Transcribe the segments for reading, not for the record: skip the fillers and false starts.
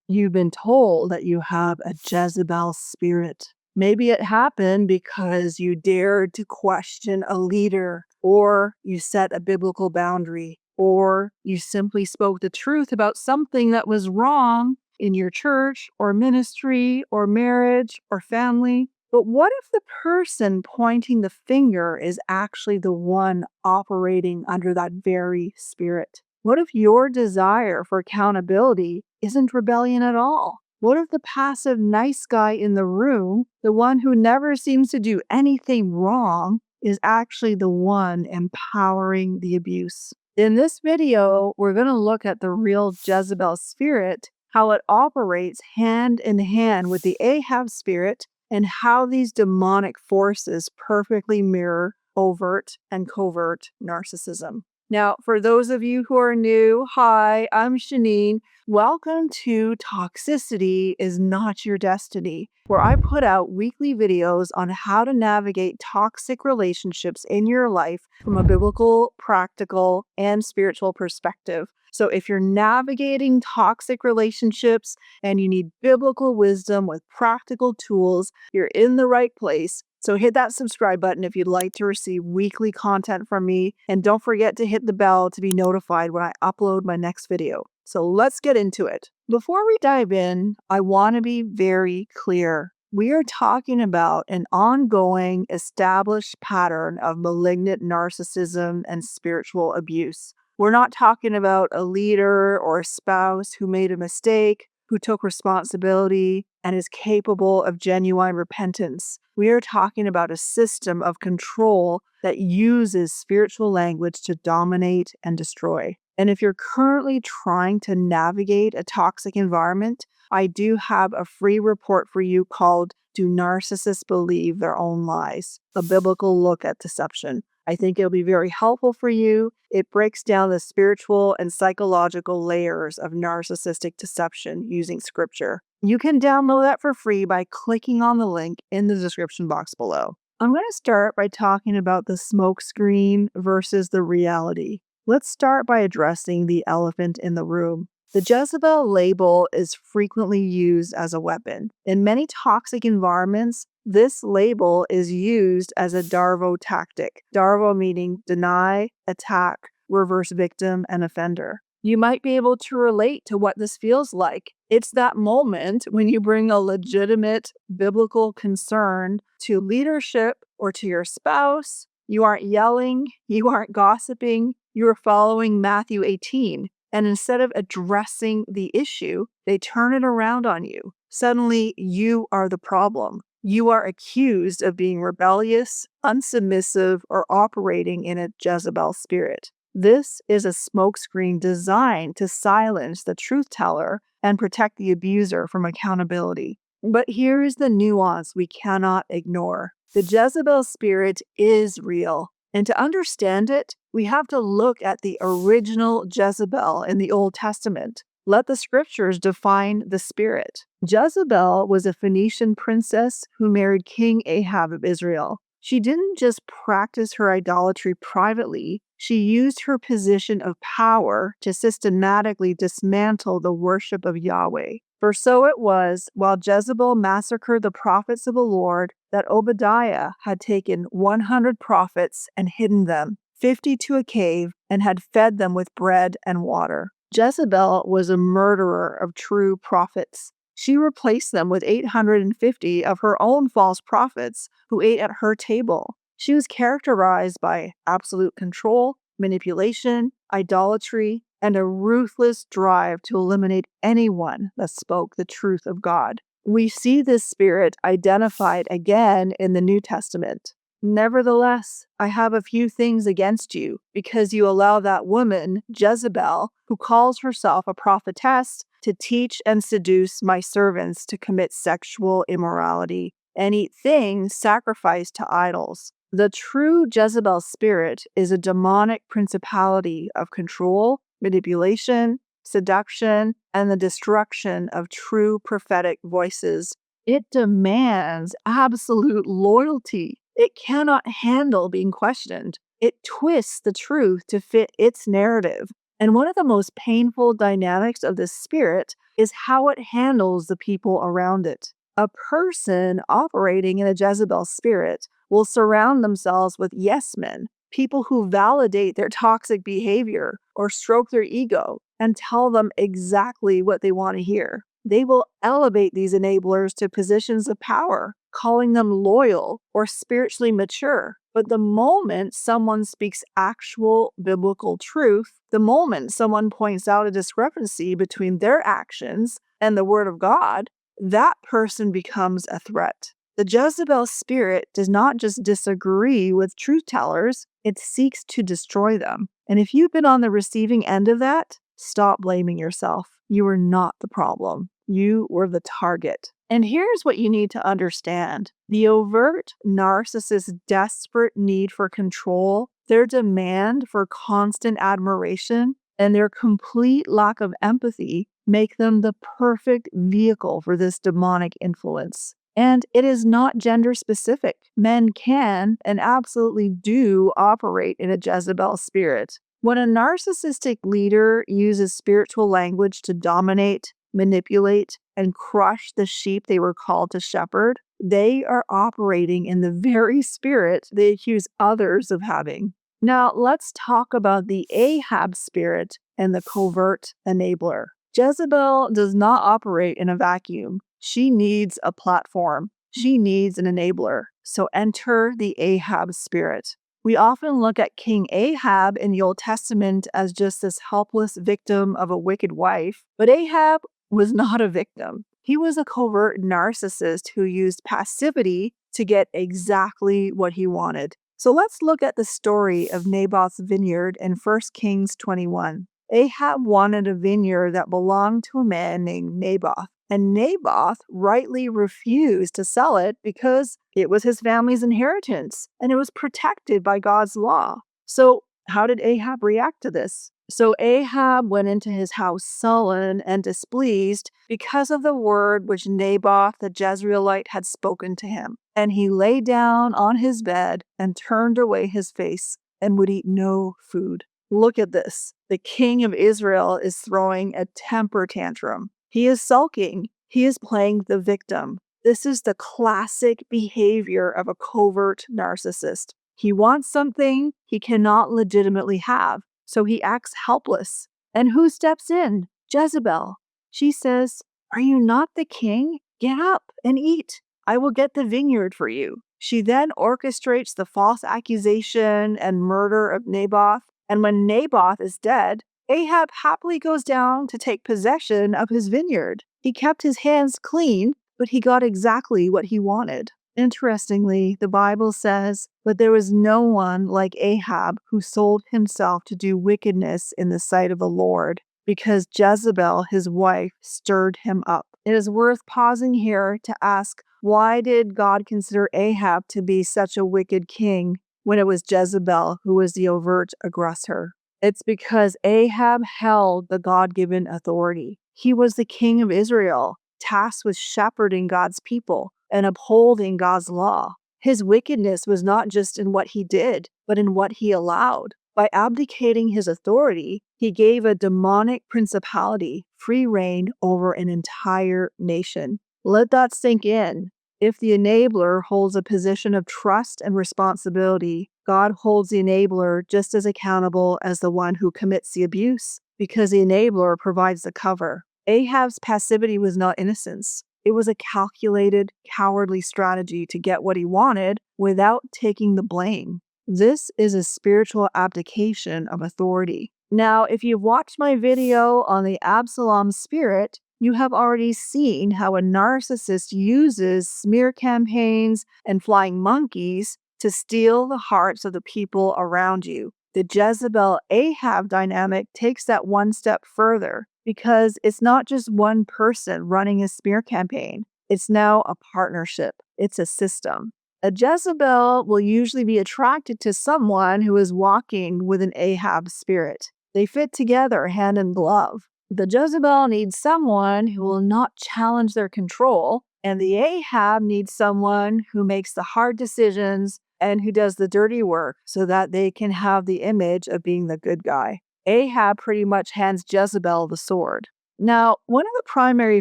You've been told that you have a Jezebel spirit. Maybe it happened because you dared to question a leader, or you set a biblical boundary, or you simply spoke the truth about something that was wrong in your church or ministry or marriage or family. But what if the person pointing the finger is actually the one operating under that very spirit? What if your desire for accountability isn't rebellion at all? What if the passive nice guy in the room, the one who never seems to do anything wrong, is actually the one empowering the abuse? In this video, we're going to look at the real Jezebel spirit, how it operates hand in hand with the Ahab spirit, and how these demonic forces perfectly mirror overt and covert narcissism. Now, for those of you who are new, hi, I'm Shaneen. Welcome to Toxicity is Not Your Destiny, where I put out weekly videos on how to navigate toxic relationships in your life from a biblical, practical, and spiritual perspective. So if you're navigating toxic relationships and you need biblical wisdom with practical tools, you're in the right place. So hit that subscribe button if you'd like to receive weekly content from me. And don't forget to hit the bell to be notified when I upload my next video. So let's get into it. Before we dive in, I want to be very clear. We are talking about an ongoing, established pattern of malignant narcissism and spiritual abuse. We're not talking about a leader or a spouse who made a mistake, who took responsibility, and is capable of genuine repentance. We are talking about a system of control that uses spiritual language to dominate and destroy. And if you're currently trying to navigate a toxic environment, I do have a free report for you called Do Narcissists Believe Their Own Lies? A biblical look at deception. I think it'll be very helpful for you. It breaks down the spiritual and psychological layers of narcissistic deception using scripture. You can download that for free by clicking on the link in the description box below. I'm going to start by talking about the smokescreen versus the reality. Let's start by addressing the elephant in the room. The Jezebel label is frequently used as a weapon. In many toxic environments, this label is used as a Darvo tactic. Darvo meaning deny, attack, reverse victim, and offender. You might be able to relate to what this feels like. It's that moment when you bring a legitimate biblical concern to leadership or to your spouse. You aren't yelling, you aren't gossiping, you are following Matthew 18. And instead of addressing the issue, they turn it around on you. Suddenly, you are the problem. You are accused of being rebellious, unsubmissive, or operating in a Jezebel spirit. This is a smokescreen designed to silence the truth teller and protect the abuser from accountability. But here is the nuance we cannot ignore. The Jezebel spirit is real. And to understand it, we have to look at the original Jezebel in the Old Testament. Let the scriptures define the spirit. Jezebel was a Phoenician princess who married King Ahab of Israel. She didn't just practice her idolatry privately, she used her position of power to systematically dismantle the worship of Yahweh. For so it was, while Jezebel massacred the prophets of the Lord, that Obadiah had taken 100 prophets and hidden them, 50 to a cave, and had fed them with bread and water. Jezebel was a murderer of true prophets. She replaced them with 850 of her own false prophets who ate at her table. She was characterized by absolute control, manipulation, idolatry, and a ruthless drive to eliminate anyone that spoke the truth of God. We see this spirit identified again in the New Testament. Nevertheless, I have a few things against you, because you allow that woman, Jezebel, who calls herself a prophetess, to teach and seduce my servants to commit sexual immorality and eat things sacrificed to idols. The true Jezebel spirit is a demonic principality of control, manipulation, seduction, and the destruction of true prophetic voices. It demands absolute loyalty. It cannot handle being questioned. It twists the truth to fit its narrative. And one of the most painful dynamics of this spirit is how it handles the people around it. A person operating in a Jezebel spirit will surround themselves with yes men, people who validate their toxic behavior or stroke their ego and tell them exactly what they want to hear. They will elevate these enablers to positions of power, calling them loyal or spiritually mature. But the moment someone speaks actual biblical truth, the moment someone points out a discrepancy between their actions and the Word of God, that person becomes a threat. The Jezebel spirit does not just disagree with truth tellers, it seeks to destroy them. And if you've been on the receiving end of that, stop blaming yourself. You are not the problem. You were the target. And here's what you need to understand. The overt narcissist's desperate need for control, their demand for constant admiration, and their complete lack of empathy make them the perfect vehicle for this demonic influence. And it is not gender specific. Men can and absolutely do operate in a Jezebel spirit. When a narcissistic leader uses spiritual language to dominate, manipulate, and crush the sheep they were called to shepherd, they are operating in the very spirit they accuse others of having. Now, let's talk about the Ahab spirit and the covert enabler. Jezebel does not operate in a vacuum. She needs a platform. She needs an enabler. So enter the Ahab spirit. We often look at King Ahab in the Old Testament as just this helpless victim of a wicked wife, but Ahab was not a victim. He was a covert narcissist who used passivity to get exactly what he wanted. So let's look at the story of Naboth's vineyard in 1 Kings 21. Ahab wanted a vineyard that belonged to a man named Naboth, and Naboth rightly refused to sell it because it was his family's inheritance and it was protected by God's law. So how did Ahab react to this? So Ahab went into his house sullen and displeased because of the word which Naboth the Jezreelite had spoken to him. And he lay down on his bed and turned away his face and would eat no food. Look at this. The king of Israel is throwing a temper tantrum. He is sulking. He is playing the victim. This is the classic behavior of a covert narcissist. He wants something he cannot legitimately have, so he acts helpless. And who steps in? Jezebel. She says, "Are you not the king? Get up and eat. I will get the vineyard for you." She then orchestrates the false accusation and murder of Naboth. And when Naboth is dead, Ahab happily goes down to take possession of his vineyard. He kept his hands clean, but he got exactly what he wanted. Interestingly, the Bible says, "But there was no one like Ahab who sold himself to do wickedness in the sight of the Lord, because Jezebel, his wife, stirred him up." It is worth pausing here to ask, why did God consider Ahab to be such a wicked king when it was Jezebel who was the overt aggressor? It's because Ahab held the God-given authority. He was the king of Israel, tasked with shepherding God's people and upholding God's law. His wickedness was not just in what he did, but in what he allowed. By abdicating his authority, he gave a demonic principality free reign over an entire nation. Let that sink in. If the enabler holds a position of trust and responsibility, God holds the enabler just as accountable as the one who commits the abuse, because the enabler provides the cover. Ahab's passivity was not innocence. It was a calculated, cowardly strategy to get what he wanted without taking the blame. This is a spiritual abdication of authority. Now, if you've watched my video on the Absalom spirit, you have already seen how a narcissist uses smear campaigns and flying monkeys to steal the hearts of the people around you. The Jezebel Ahab dynamic takes that one step further because it's not just one person running a smear campaign. It's now a partnership. It's a system. A Jezebel will usually be attracted to someone who is walking with an Ahab spirit. They fit together hand in glove. The Jezebel needs someone who will not challenge their control, and the Ahab needs someone who makes the hard decisions and who does the dirty work so that they can have the image of being the good guy. Ahab pretty much hands Jezebel the sword. Now, one of the primary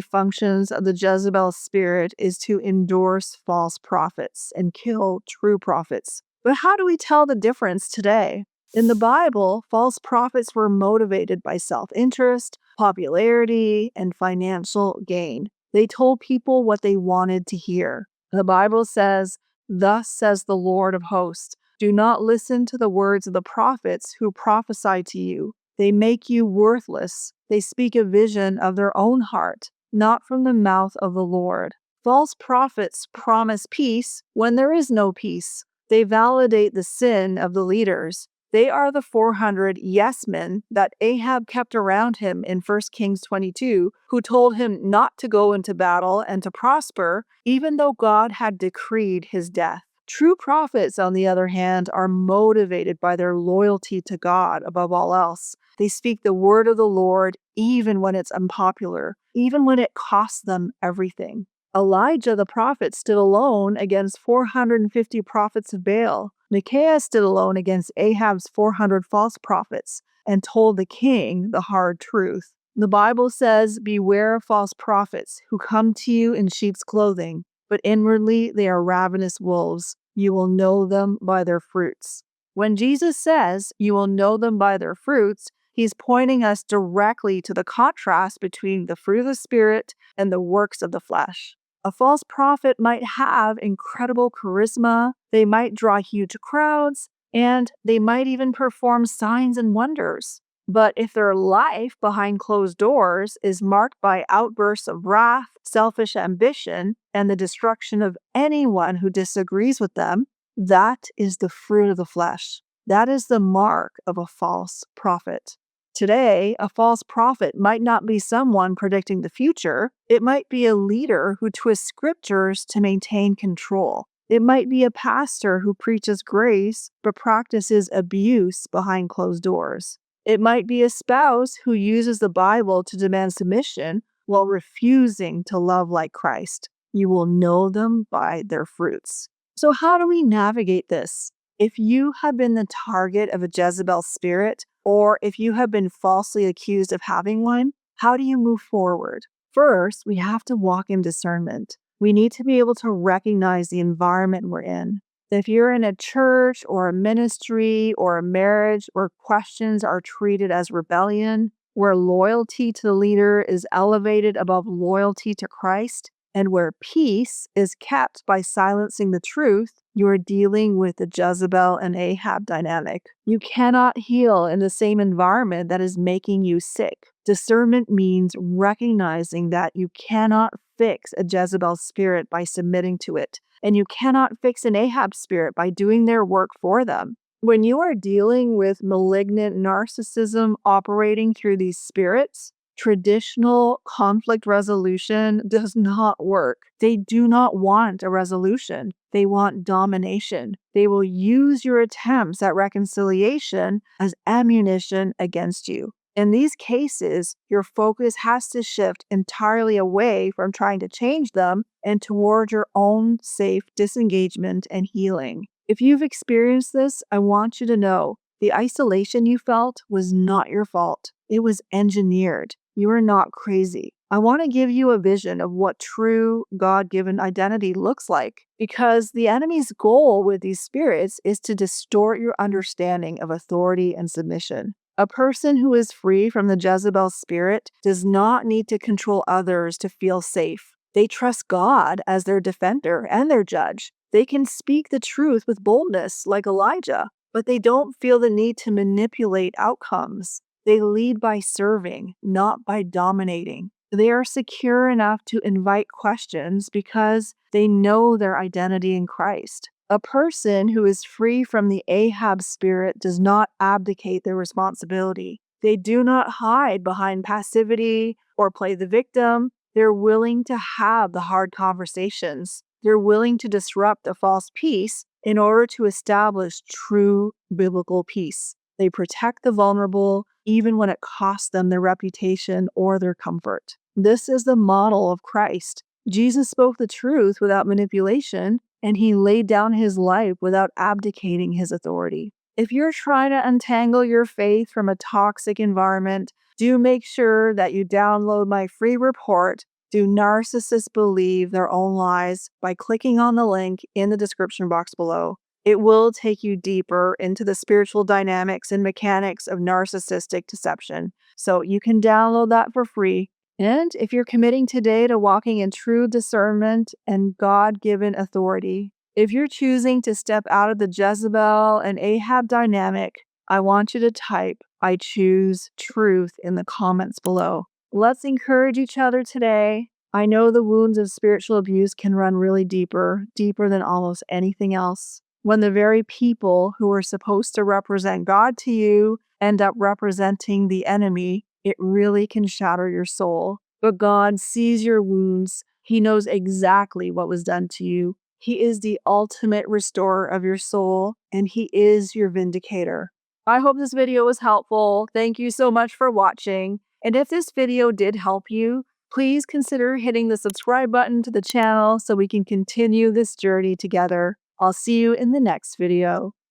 functions of the Jezebel spirit is to endorse false prophets and kill true prophets. But how do we tell the difference today? In the Bible, false prophets were motivated by self-interest, popularity, and financial gain. They told people what they wanted to hear. The Bible says, "Thus says the Lord of hosts, do not listen to the words of the prophets who prophesy to you. They make you worthless. They speak a vision of their own heart, not from the mouth of the Lord." False prophets promise peace when there is no peace. They validate the sin of the leaders. They are the 400 yes men that Ahab kept around him in 1 Kings 22, who told him not to go into battle and to prosper, even though God had decreed his death. True prophets, on the other hand, are motivated by their loyalty to God above all else. They speak the word of the Lord even when it's unpopular, even when it costs them everything. Elijah the prophet stood alone against 450 prophets of Baal. Micaiah stood alone against Ahab's 400 false prophets and told the king the hard truth. The Bible says, "Beware of false prophets who come to you in sheep's clothing, but inwardly they are ravenous wolves. You will know them by their fruits." When Jesus says, "You will know them by their fruits," he's pointing us directly to the contrast between the fruit of the Spirit and the works of the flesh. A false prophet might have incredible charisma, they might draw huge crowds, and they might even perform signs and wonders. But if their life behind closed doors is marked by outbursts of wrath, selfish ambition, and the destruction of anyone who disagrees with them, that is the fruit of the flesh. That is the mark of a false prophet. Today, a false prophet might not be someone predicting the future. It might be a leader who twists scriptures to maintain control. It might be a pastor who preaches grace but practices abuse behind closed doors. It might be a spouse who uses the Bible to demand submission while refusing to love like Christ. You will know them by their fruits. So how do we navigate this? If you have been the target of a Jezebel spirit, or if you have been falsely accused of having one, how do you move forward? First, we have to walk in discernment. We need to be able to recognize the environment we're in. If you're in a church or a ministry or a marriage where questions are treated as rebellion, where loyalty to the leader is elevated above loyalty to Christ, and where peace is kept by silencing the truth, you are dealing with the Jezebel and Ahab dynamic. You cannot heal in the same environment that is making you sick. Discernment means recognizing that you cannot fix a Jezebel spirit by submitting to it, and you cannot fix an Ahab spirit by doing their work for them. When you are dealing with malignant narcissism operating through these spirits, traditional conflict resolution does not work. They do not want a resolution. They want domination. They will use your attempts at reconciliation as ammunition against you. In these cases, your focus has to shift entirely away from trying to change them and toward your own safe disengagement and healing. If you've experienced this, I want you to know the isolation you felt was not your fault. It was engineered. You are not crazy. I want to give you a vision of what true God-given identity looks like, because the enemy's goal with these spirits is to distort your understanding of authority and submission. A person who is free from the Jezebel spirit does not need to control others to feel safe. They trust God as their defender and their judge. They can speak the truth with boldness like Elijah, but they don't feel the need to manipulate outcomes. They lead by serving, not by dominating. They are secure enough to invite questions because they know their identity in Christ. A person who is free from the Ahab spirit does not abdicate their responsibility. They do not hide behind passivity or play the victim. They're willing to have the hard conversations. They're willing to disrupt a false peace in order to establish true biblical peace. They protect the vulnerable even when it costs them their reputation or their comfort. This is the model of Christ. Jesus spoke the truth without manipulation, and he laid down his life without abdicating his authority. If you're trying to untangle your faith from a toxic environment, do make sure that you download my free report, Do Narcissists Believe Their Own Lies, by clicking on the link in the description box below. It will take you deeper into the spiritual dynamics and mechanics of narcissistic deception, so you can download that for free. And if you're committing today to walking in true discernment and God-given authority, if you're choosing to step out of the Jezebel and Ahab dynamic, I want you to type, "I choose truth," in the comments below. Let's encourage each other today. I know the wounds of spiritual abuse can run really deeper than almost anything else. When the very people who are supposed to represent God to you end up representing the enemy, it really can shatter your soul. But God sees your wounds. He knows exactly what was done to you. He is the ultimate restorer of your soul, and He is your vindicator. I hope this video was helpful. Thank you so much for watching. And if this video did help you, please consider hitting the subscribe button to the channel so we can continue this journey together. I'll see you in the next video.